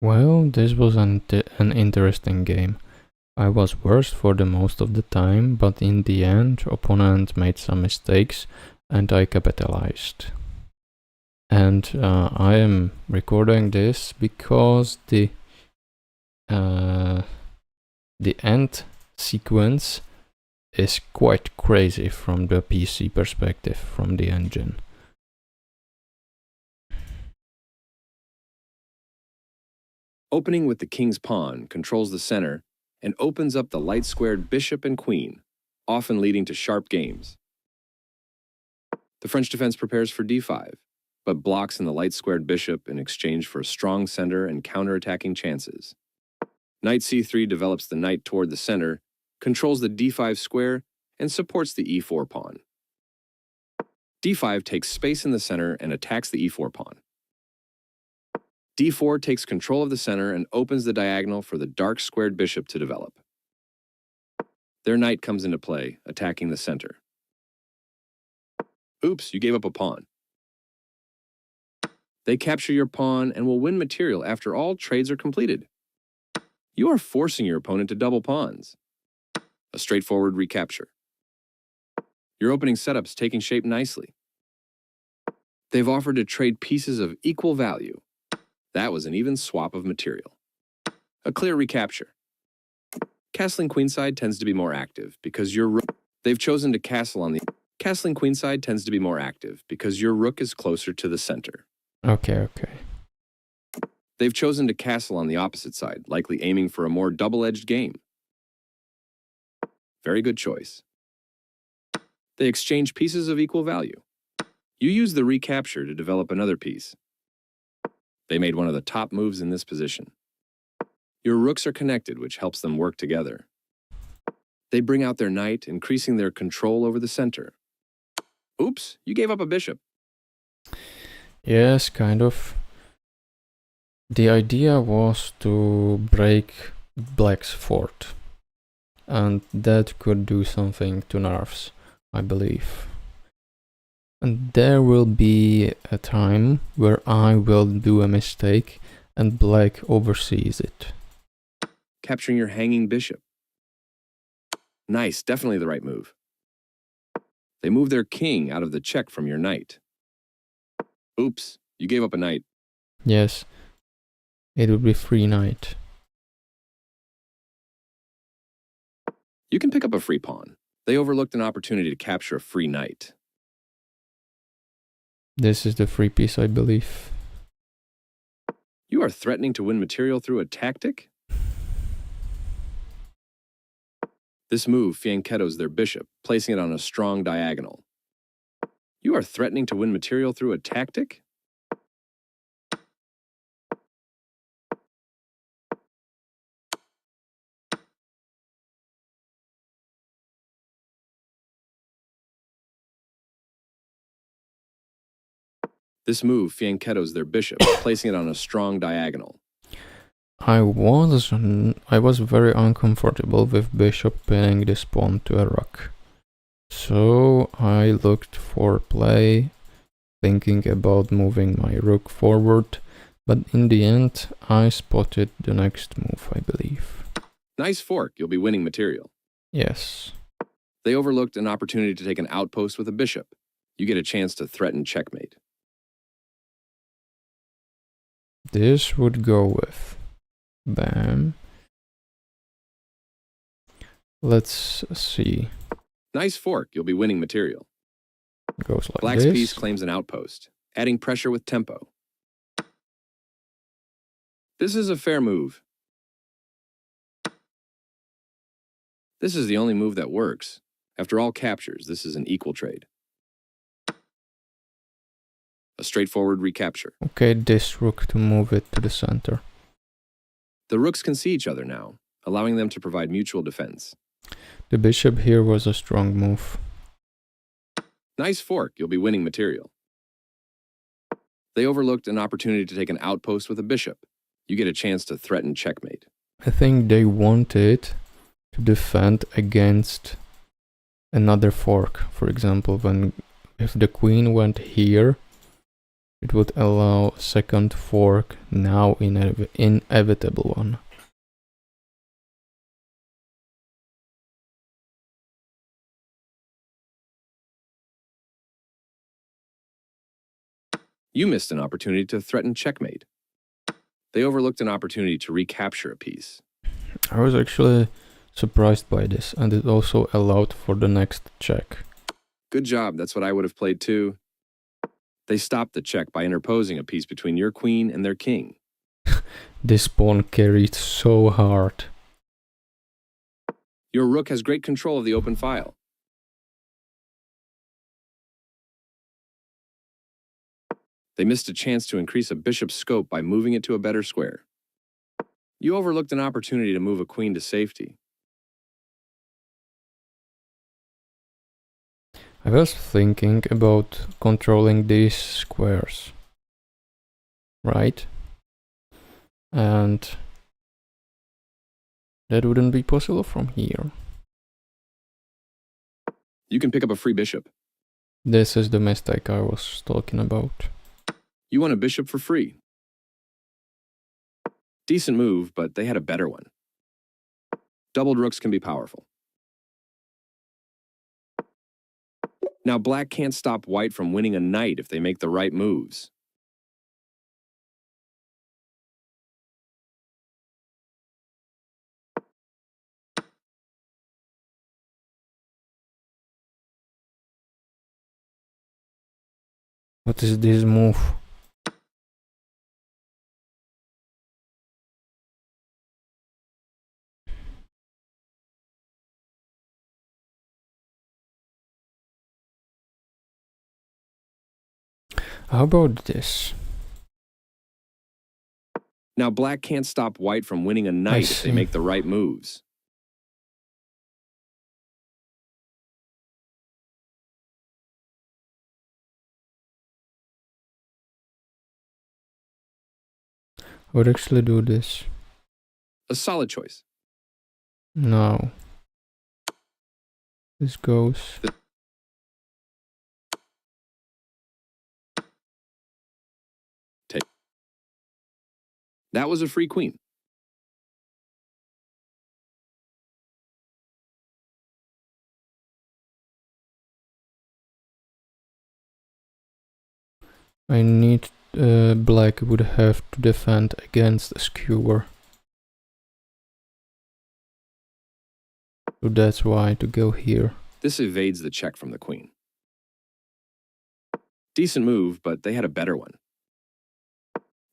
Well, this was an interesting game. I was worst for the most of the time, but in the end, opponent made some mistakes and I capitalized. And I am recording this because the end sequence is quite crazy from the PC perspective, from the engine. Opening with the king's pawn controls the center and opens up the light-squared bishop and queen, often leading to sharp games. The French defense prepares for d5, but blocks in the light-squared bishop in exchange for a strong center and counter-attacking chances. Knight c3 develops the knight toward the center, controls the d5 square, and supports the e4 pawn. d5 takes space in the center and attacks the e4 pawn. d4 takes control of the center and opens the diagonal for the dark squared bishop to develop. Their knight comes into play, attacking the center. Oops, you gave up a pawn. They capture your pawn and will win material after all trades are completed. You are forcing your opponent to double pawns. A straightforward recapture. Your opening setup's taking shape nicely. They've offered to trade pieces of equal value. That was an even swap of material. A clear recapture. Castling queenside tends to be more active because your rook... They've chosen to castle on the... Castling queenside tends to be more active because your rook is closer to the center. Okay. They've chosen to castle on the opposite side, likely aiming for a more double-edged game. Very good choice. They exchange pieces of equal value. You use the recapture to develop another piece. They made one of the top moves in this position. Your rooks are connected, which helps them work together. They bring out their knight, increasing their control over the center. Oops, you gave up a bishop. Yes, kind of. The idea was to break black's fort, and that could do something to nerves, I believe. And there will be a time where I will do a mistake and black oversees it. Capturing your hanging bishop. Nice, definitely the right move. They move their king out of the check from your knight. Oops, you gave up a knight. Yes, it would be free knight. You can pick up a free pawn. They overlooked an opportunity to capture a free knight. This is the free piece, I believe. You are threatening to win material through a tactic? This move fianchettos their bishop, placing it on a strong diagonal. You are threatening to win material through a tactic? This move fianchettos their bishop, placing it on a strong diagonal. I was very uncomfortable with bishop pinning this pawn to a rook. So I looked for play, thinking about moving my rook forward, but in the end I spotted the next move, I believe. Nice fork, you'll be winning material. Yes. They overlooked an opportunity to take an outpost with a bishop. You get a chance to threaten checkmate. This would go with bam. Let's see. Nice fork, you'll be winning material. Goes like Black's this. piece claims an outpost, adding pressure with tempo. This is a fair move. This is the only move that works. After all captures, this is an equal trade. A straightforward recapture. Okay, this rook to move it to the center. The rooks can see each other now, allowing them to provide mutual defense. The bishop here was a strong move. Nice fork, you'll be winning material. They overlooked an opportunity to take an outpost with a bishop. You get a chance to threaten checkmate. I think they wanted to defend against another fork. For example, if the queen went here, It would allow a second fork, now inevitable one. You missed an opportunity to threaten checkmate. They overlooked an opportunity to recapture a piece. I was actually surprised by this, and it also allowed for the next check. Good job, that's what I would have played too. They stopped the check by interposing a piece between your queen and their king. This pawn carried so hard. Your rook has great control of the open file. They missed a chance to increase a bishop's scope by moving it to a better square. You overlooked an opportunity to move a queen to safety. I was thinking about controlling these squares, right? And that wouldn't be possible from here. You can pick up a free bishop. This is the mistake I was talking about. You won a bishop for free. Decent move, but they had a better one. Doubled rooks can be powerful. Now black can't stop white from winning a knight if they make the right moves. What is this move? How about this? Now black can't stop white from winning a knight if they make the right moves. I would actually do this. A solid choice. Now. This goes. Take. That was a free queen. I need black would have to defend against a skewer. So that's why to go here. This evades the check from the queen. Decent move, but they had a better one.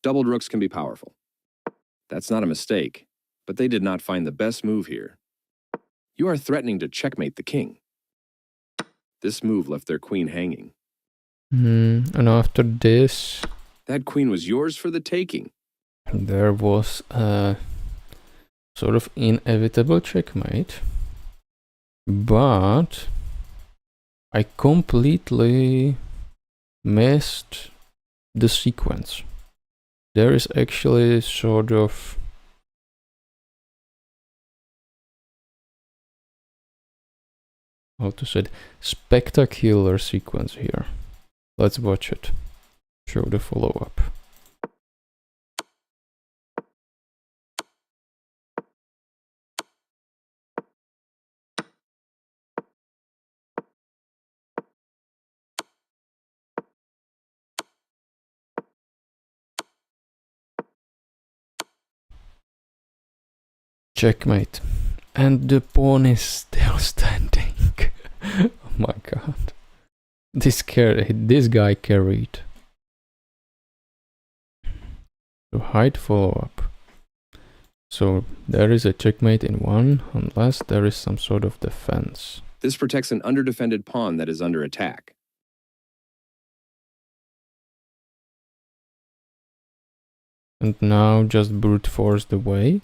Doubled rooks can be powerful. That's not a mistake, but they did not find the best move here. You are threatening to checkmate the king. This move left their queen hanging. And after this, that queen was yours for the taking. There was a sort of inevitable checkmate, but I completely missed the sequence. There is actually sort of how to say it, spectacular sequence here. Let's watch it. Show the follow-up. Checkmate. And the pawn is still standing. Oh my god. This guy carried. So hide follow-up. So there is a checkmate in one, unless there is some sort of defense. This protects an underdefended pawn that is under attack. And now just brute force the way.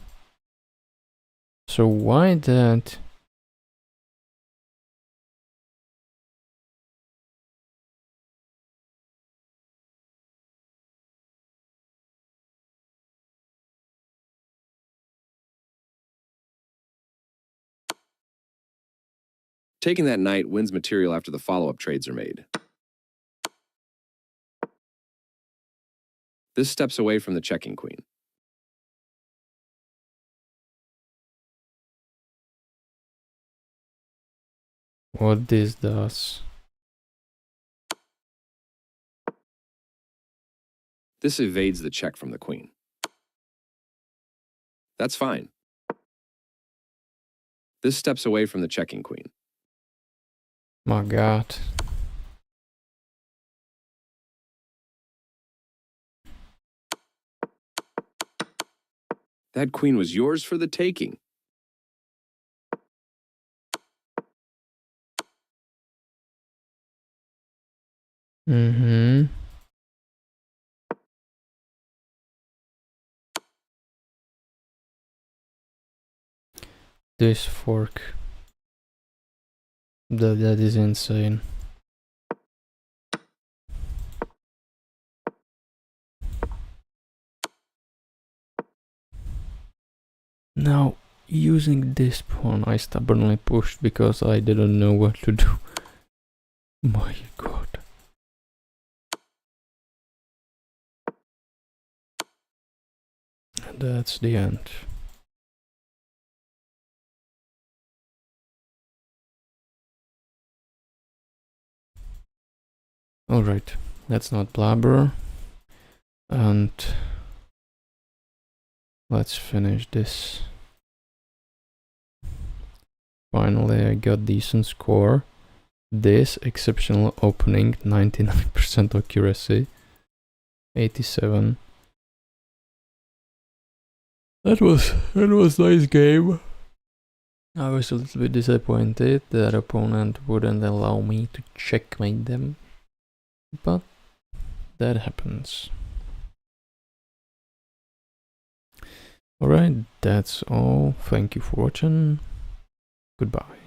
So why that? Taking that knight wins material after the follow-up trades are made. This steps away from the checking queen. What this does? This evades the check from the queen. That's fine. This steps away from the checking queen. My god. That queen was yours for the taking. Mm-hmm. This fork. That is insane. Now, using this pawn, I stubbornly pushed because I didn't know what to do. My god. And that's the end. Alright, let's not blabber. And let's finish this. Finally, I got decent score. This exceptional opening, 99% accuracy, 87. That was nice game. I was a little bit disappointed that opponent wouldn't allow me to checkmate them, but that happens. Alright, that's all. Thank you for watching. Goodbye.